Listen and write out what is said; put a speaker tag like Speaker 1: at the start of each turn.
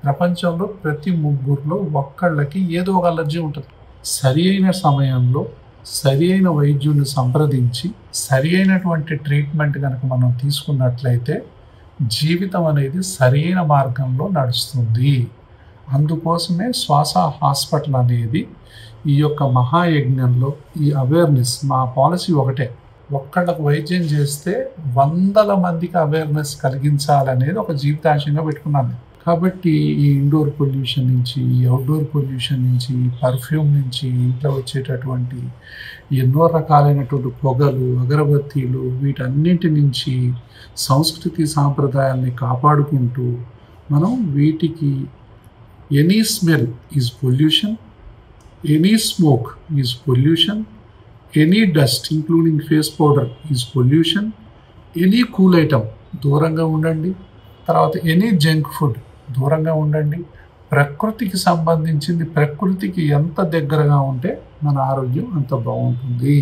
Speaker 1: ప్రపంచంలో ప్రతి ముగ్గురిలో ఒక్కళ్ళకి ఏదో ఒక అలర్జీ ఉంటుంది. సరి అయిన సమయంలో సరి అయిన వైద్యుడిని సంప్రదించి సరి అయినటువంటి ట్రీట్మెంట్ కనుక మనం తీసుకున్నట్లయితే జీవితం అనేది సరైన మార్గంలో నడుస్తుంది. అందుకోసమే శ్వాస హాస్పిటల్ అనేది ఈ యొక్క మహాయజ్ఞంలో ఈ అవేర్నెస్ మా పాలసీ ఒకటే. ఒక్కళ్ళకు వైద్యం చేస్తే 100 మందికి అవేర్నెస్ కలిగించాలనేది ఒక జీవితాంశంగా పెట్టుకున్నాను. కాబట్టి ఈ ఇండోర్ పొల్యూషన్ నుంచి, ఈ అవుట్డోర్ పొల్యూషన్ నుంచి, ఈ పర్ఫ్యూమ్ నుంచి, ఇంట్లో వచ్చేటటువంటి ఎన్నో రకాలైనటువంటి పొగలు, అగరబత్తీలు, వీటన్నింటి నుంచి సంస్కృతి సాంప్రదాయాల్ని కాపాడుకుంటూ మనం వీటికి any smell is pollution, any smoke is pollution, any dust including face powder is pollution, any cool item దూరంగా ఉండండి. తర్వాత ఎనీ జంక్ ఫుడ్ దూరంగా ఉండండి. ప్రకృతికి సంబంధించింది ప్రకృతికి ఎంత దగ్గరగా ఉంటే మన ఆరోగ్యం అంత బాగుంటుంది.